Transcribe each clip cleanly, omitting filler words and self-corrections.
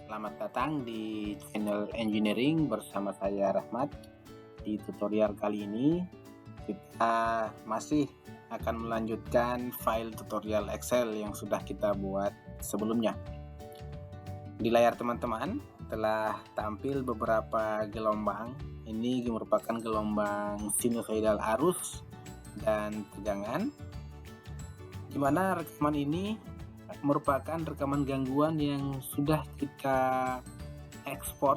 Selamat datang di channel Engineering bersama saya Rahmat. Di tutorial kali ini kita masih akan melanjutkan file tutorial Excel yang sudah kita buat sebelumnya. Di layar teman-teman telah tampil beberapa gelombang. Ini merupakan gelombang sinusoidal arus dan tegangan, di mana rekaman ini merupakan rekaman gangguan yang sudah kita ekspor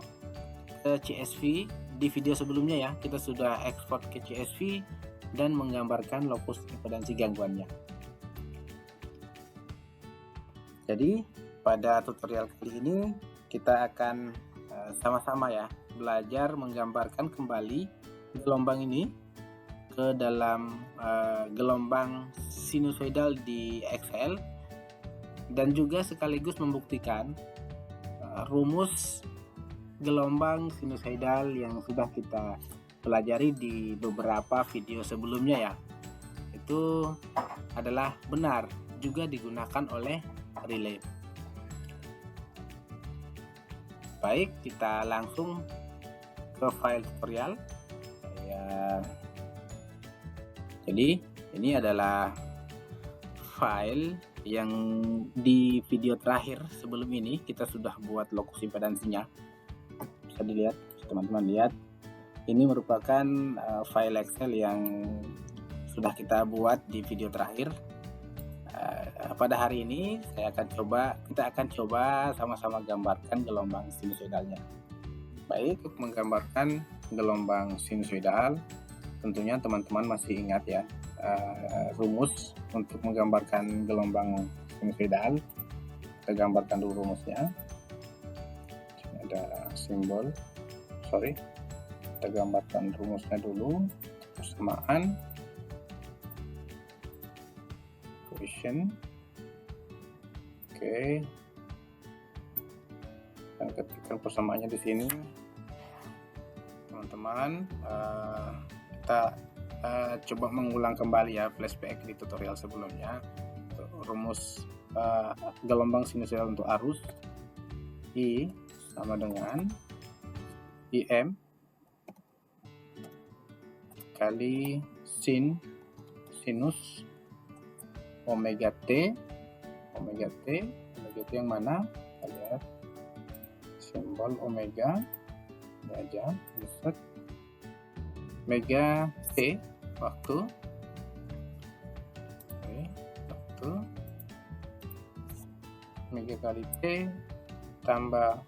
ke CSV. Di video sebelumnya ya, kita sudah ekspor ke CSV dan menggambarkan lokus impedansi gangguannya. Jadi pada tutorial kali ini kita akan sama-sama ya belajar menggambarkan kembali gelombang ini ke dalam gelombang sinusoidal di Excel, dan juga sekaligus membuktikan rumus gelombang sinusoidal yang sudah kita pelajari di beberapa video sebelumnya ya. Itu adalah benar juga digunakan oleh relay. Baik, kita langsung ke file tutorial. Jadi ini adalah file yang di video terakhir sebelum ini kita sudah buat lokus impedansinya. Bisa dilihat, teman-teman lihat. Ini merupakan file Excel yang sudah kita buat di video terakhir. Pada hari ini kita akan coba sama-sama gambarkan gelombang sinusoidalnya. Baik, untuk menggambarkan gelombang sinusoidal, tentunya teman-teman masih ingat ya rumus untuk menggambarkan gelombang sinusoidal. Kita gambarkan dulu rumusnya. Ini ada simbol, kita gambarkan rumusnya dulu. Persamaan, equation. Oke, dan ketikkan persamaannya di sini, teman-teman. Kita coba mengulang kembali ya flashback di tutorial sebelumnya. Rumus gelombang sinusoidal untuk arus, I sama dengan IM kali sinus omega T yang mana? Kita lihat simbol omega ini aja, insert omega T waktu omega kali T tambah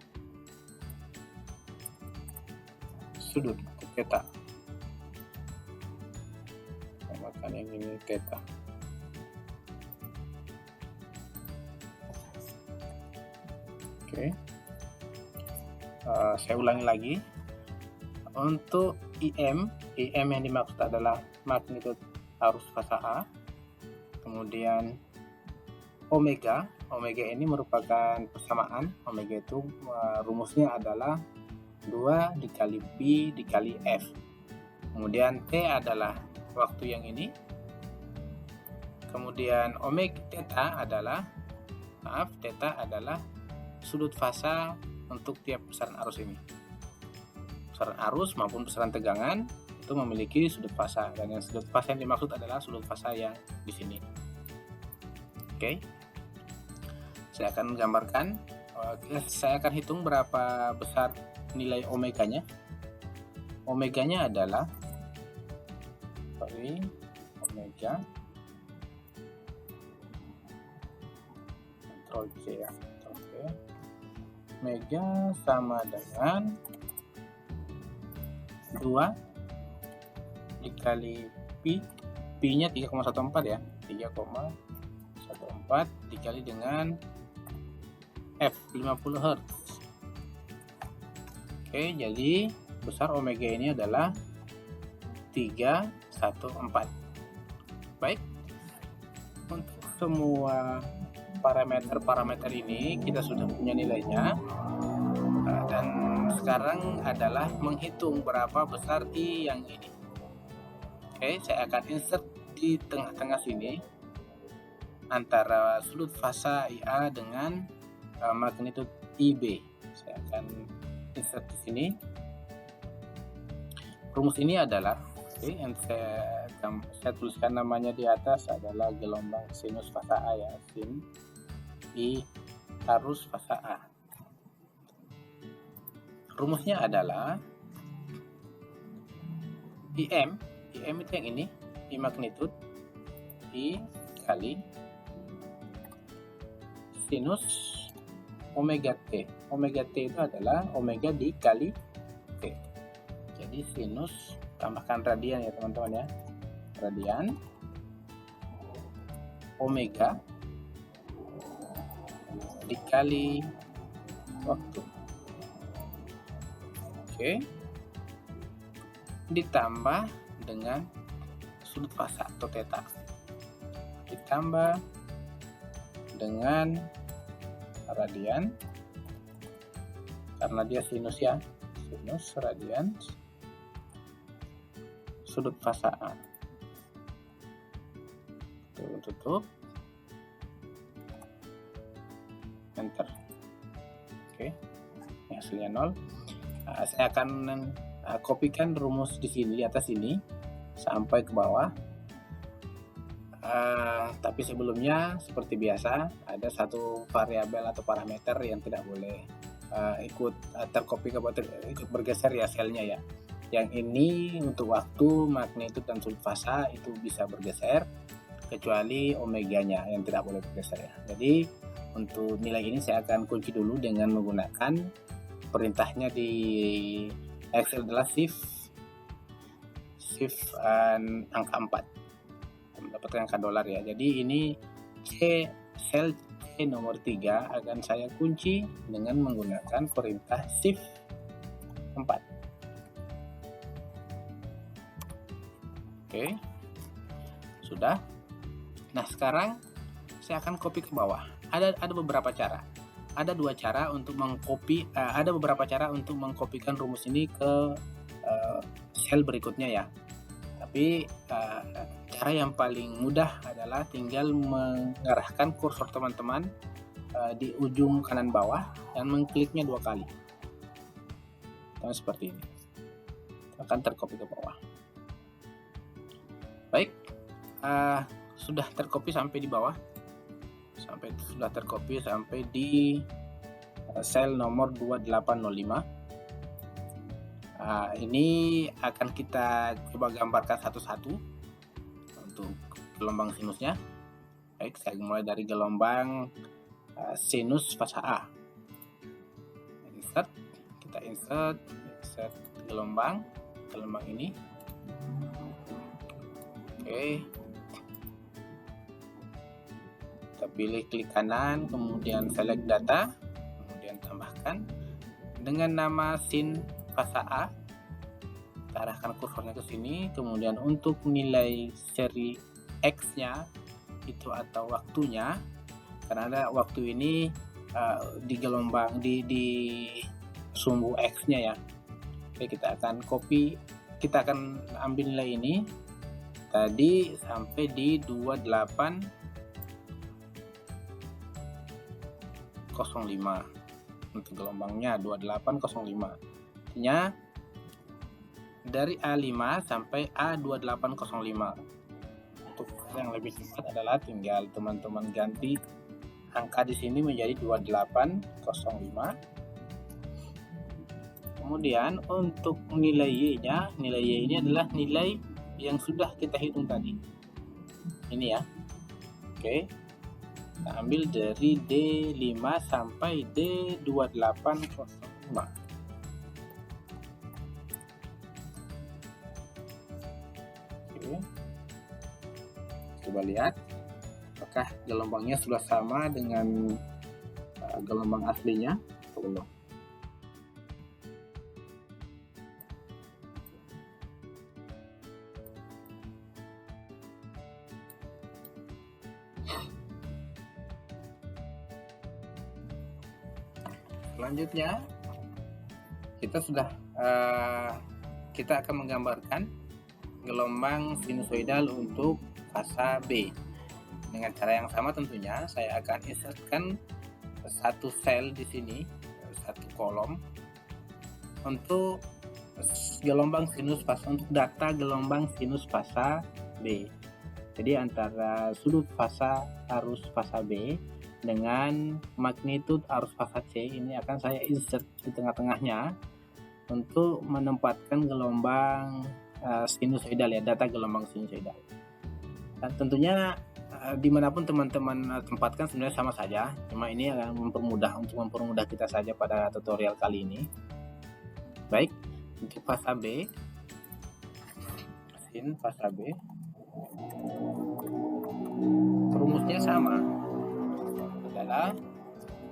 sudut theta, tambahkan yang ini theta. Oke, saya ulangi lagi. Untuk IM yang dimaksud adalah magnitudo arus fasa A. Kemudian omega ini merupakan persamaan. Omega itu rumusnya adalah 2 dikali P dikali F. Kemudian T adalah waktu yang ini. Kemudian omega theta adalah sudut fasa untuk tiap pusaran arus ini. Pusaran arus maupun pusaran tegangan itu memiliki sudut fasa, dan yang sudut fasa yang dimaksud adalah sudut fasa yang di sini. Oke, saya akan gambarkan. Saya akan hitung berapa besar nilai omeganya. Omeganya adalah omega, Ctrl C ya, omega sama dengan 2 dikali P nya 3,14 ya, 3,14 dikali dengan F 50 Hz. Oke, jadi besar omega ini adalah 314. Baik, untuk semua parameter ini kita sudah punya nilainya, dan sekarang adalah menghitung berapa besar I yang ini. Oke, saya akan insert di tengah-tengah sini antara sudut fasa IA dengan magnitudo IB. Saya akan insert di sini. Rumus ini adalah yang saya tuliskan namanya di atas adalah gelombang sinus fasa A ya, sin I arus fasa A. Rumusnya adalah IM itu yang ini, I magnitude, I kali sinus omega T. Omega T itu adalah omega dikali T. Jadi sinus tambahkan radian ya teman-teman ya. Radian omega dikali waktu. Oke. Ditambah dengan sudut fasa atau theta. Ditambah dengan radian karena dia sinus ya. Sinus radian sudut fasa A. Tutup. Enter. Oke. Ini hasilnya 0. Saya akan kopikan rumus di sini, di atas ini sampai ke bawah. Tapi sebelumnya seperti biasa ada satu variabel atau parameter yang tidak boleh ikut tercopy ikut bergeser ya selnya ya. Yang ini untuk waktu, magnitude dan sudut fasa itu bisa bergeser, kecuali omeganya yang tidak boleh bergeser ya. Jadi untuk nilai ini saya akan kunci dulu dengan menggunakan perintahnya di Excel adalah shift angka 4, mendapatkan angka dolar ya. Jadi ini sel C nomor 3 akan saya kunci dengan menggunakan perintah shift 4. Oke, sudah. Nah sekarang saya akan copy ke bawah. Ada beberapa cara. Ada dua cara untuk mengcopy. Ada beberapa cara untuk mengkopikan rumus ini ke sel berikutnya ya. Tapi cara yang paling mudah adalah tinggal mengarahkan kursor teman-teman di ujung kanan bawah dan mengkliknya 2 kali. Seperti ini. Akan tercopy ke bawah. Baik, sudah tercopy sampai di bawah, sudah tercopy sampai di sel nomor 2805. Ini akan kita coba gambarkan satu-satu untuk gelombang sinusnya. Baik, saya mulai dari gelombang sinus fasa A. Kita insert gelombang ini. Oke, kita pilih klik kanan, kemudian select data, kemudian tambahkan dengan nama sin fasa A. Kita arahkan kursornya ke sini, kemudian untuk nilai seri X-nya itu atau waktunya, karena ada waktu ini di gelombang di sumbu X-nya ya. Oke, kita akan ambil nilai ini tadi sampai di 2805 untuk gelombangnya 2805. Artinya dari A5 sampai A2805. Untuk yang lebih cepat adalah tinggal teman-teman ganti angka di sini menjadi 2805. Kemudian untuk nilai Y-nya, nilai Y ini adalah nilai yang sudah kita hitung tadi. Ini ya. Oke. Kita ambil dari D5 sampai D2805. Oke. Coba lihat apakah gelombangnya sudah sama dengan gelombang aslinya atau belum. Selanjutnya kita akan menggambarkan gelombang sinusoidal untuk fasa B. Dengan cara yang sama tentunya saya akan insertkan satu sel di sini, satu kolom untuk gelombang sinus fasa, untuk data gelombang sinus fasa B. Jadi antara sudut fasa arus fasa B dengan magnitud arus fasa C ini akan saya insert di tengah-tengahnya untuk menempatkan gelombang sinusoidal ya, data gelombang sinusoidal. Dan tentunya dimanapun teman-teman tempatkan sebenarnya sama saja, cuma ini akan mempermudah kita saja pada tutorial kali ini. Baik, untuk fasa B, sin fasa B, rumusnya sama, adalah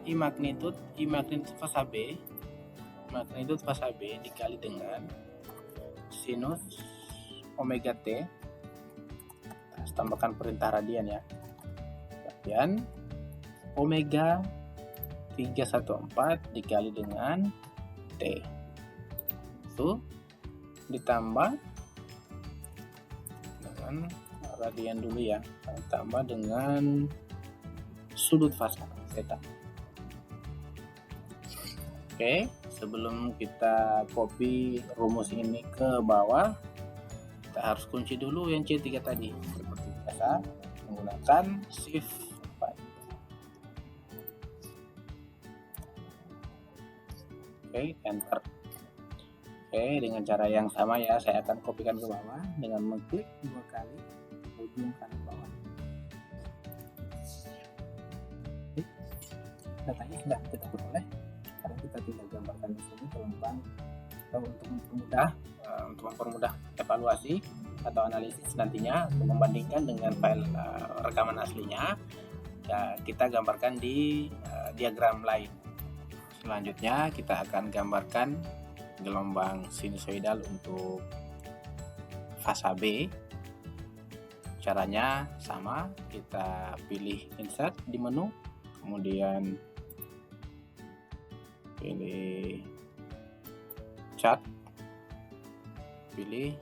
I magnitud fasa B, magnitud fasa B dikali dengan sinus omega T, tambahkan perintah radian ya, radian omega 314 dikali dengan T itu ditambah dengan radian dulu ya, ditambah dengan sudut fasa theta. Oke, sebelum kita copy rumus ini ke bawah, kita harus kunci dulu yang C3 tadi seperti biasa menggunakan shift 4. Oke, enter. Oke, dengan cara yang sama ya, saya akan kopikan ke bawah dengan mengklik 2 kali ujung kanan bawah. Datanya sudah kita peroleh. Sekarang kita tinggal gambarkan di sini gelombang untuk mempermudah evaluasi atau analisis nantinya untuk membandingkan dengan file rekaman aslinya. Ya, kita gambarkan di diagram lain. Selanjutnya kita akan gambarkan gelombang sinusoidal untuk fasa B. Caranya sama, kita pilih insert di menu, kemudian pilih chart, pilih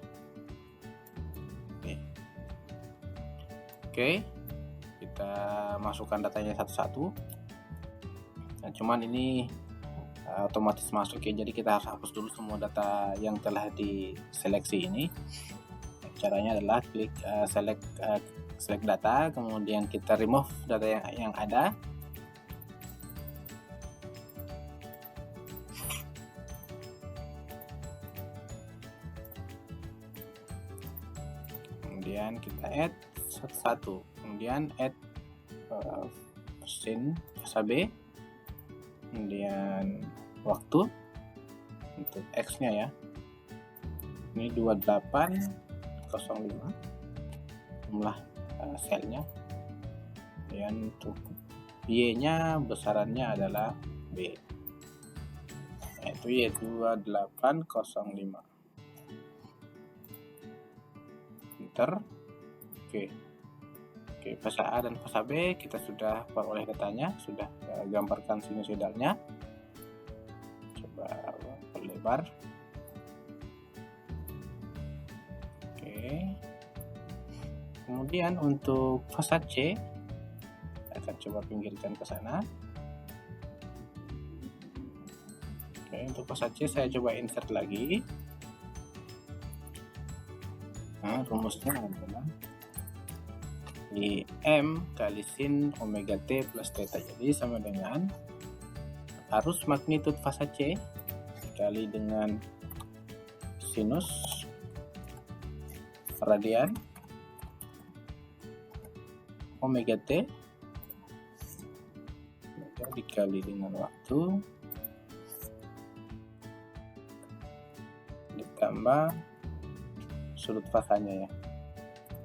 Oke, kita masukkan datanya satu-satu. Nah, cuman ini otomatis masuk ya, jadi kita harus hapus dulu semua data yang telah diseleksi ini. Caranya adalah klik select data, kemudian kita remove data yang ada. Kemudian kita add satu-satu, kemudian add sin fasa B, kemudian waktu untuk X nya ya, ini 2805 jumlah selnya, kemudian untuk Y nya besarannya adalah B, yaitu Y 2805. Enter. Oke, fasa A dan fasa B kita sudah peroleh datanya, sudah gambarkan sinusoidalnya. Coba perlebar. Oke. Kemudian untuk fasa C, saya akan coba pinggirkan ke sana. Oke, untuk fasa C saya coba insert lagi. Nah, rumusnya adalah di M kali sin omega T plus theta, jadi sama dengan arus magnitud fasa C dikali dengan sinus radian omega T dikali dengan waktu ditambah sudut fasanya ya,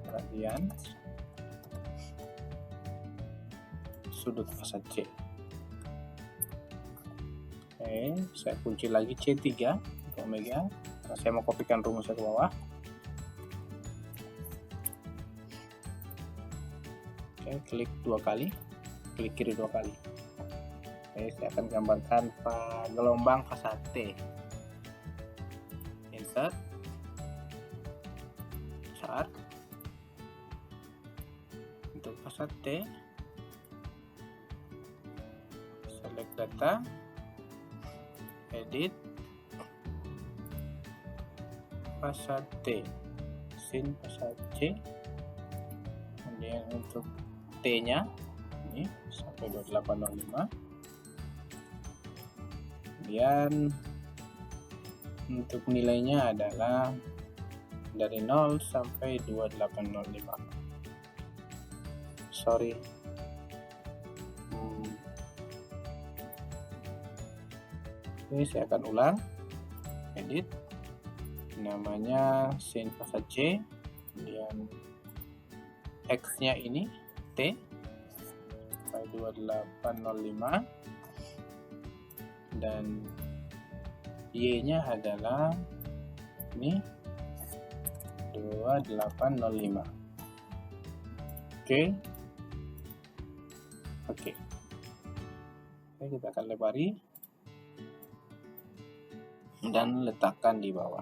radian sudut fasa C. Oke, saya kunci lagi C3 untuk omega. Nah, saya mau kopikan rumusnya ke bawah. Oke, klik 2 kali, klik kiri 2 kali. Oke, saya akan gambarkan gelombang fasa T. Insert, chart, untuk fasa T, select data, edit, pasal T, sin pasal C, kemudian untuk T nya ini sampai 2805, kemudian untuk nilainya adalah dari 0 sampai 2805. Sorry. Ini saya akan ulang, edit, namanya sin pasal C, kemudian X nya ini T sampai 2805, dan Y nya adalah ini 2805. Oke, kita akan lebari dan letakkan di bawah.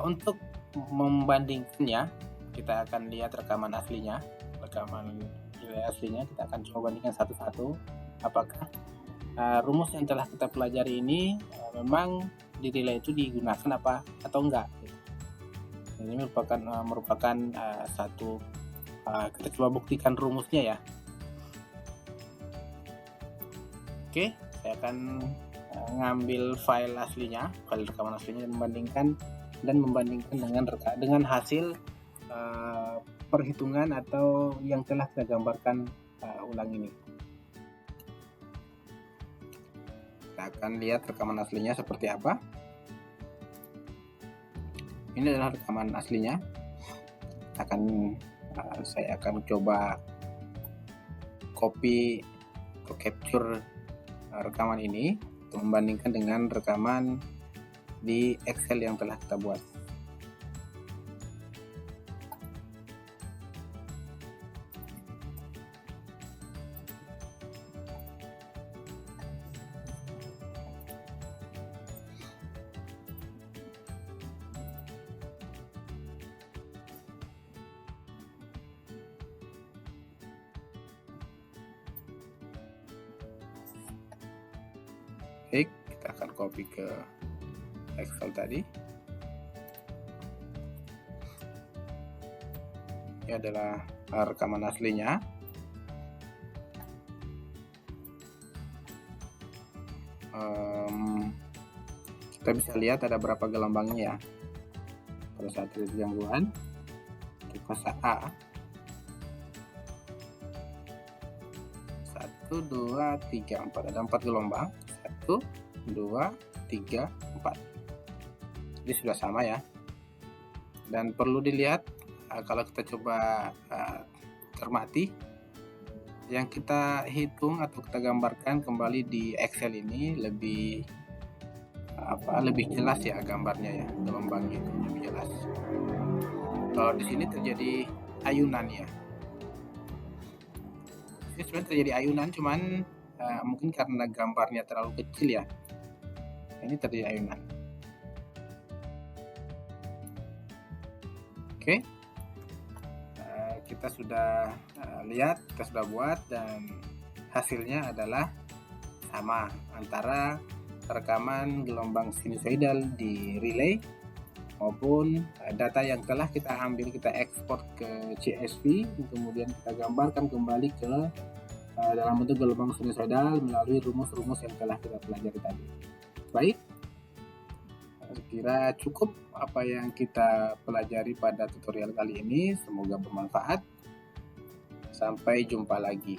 Untuk membandingkannya, kita akan lihat rekaman aslinya. Rekaman nilai aslinya kita akan coba bandingkan satu-satu. Apakah rumus yang telah kita pelajari ini memang di relay itu digunakan apa atau enggak? Ini merupakan satu, kita coba buktikan rumusnya ya. Oke, saya akan ngambil file aslinya, file rekaman aslinya, dan membandingkan dengan hasil perhitungan atau yang telah kita gambarkan ulang ini. Kita akan lihat rekaman aslinya seperti apa. Ini adalah rekaman aslinya. Saya akan coba copy atau capture rekaman ini untuk membandingkan dengan rekaman di Excel yang telah kita buat. Oke, kita akan copy ke Excel tadi. Ini adalah rekaman aslinya. Kita bisa lihat ada berapa gelombangnya ya. Pada saat terjadi gangguan, untuk fase A 1, 2, 3, 4, ada 4 gelombang. 1, 2, 3, 4. Jadi sudah sama ya. Dan perlu dilihat kalau kita coba cermati, yang kita hitung atau kita gambarkan kembali di Excel ini lebih jelas ya gambarnya ya, gelombangnya itu lebih jelas. Kalau di sini terjadi ayunan ya. Ini sebenarnya terjadi ayunan, cuman mungkin karena gambarnya terlalu kecil ya. Ini terjadi ayunan. Oke, kita sudah lihat, kita sudah buat, dan hasilnya adalah sama antara rekaman gelombang sinusoidal di relay maupun data yang telah kita ambil, kita ekspor ke CSV, kemudian kita gambarkan kembali ke dalam bentuk gelombang sinusoidal melalui rumus-rumus yang telah kita pelajari tadi. Baik, saya kira cukup apa yang kita pelajari pada tutorial kali ini. Semoga bermanfaat. Sampai jumpa lagi.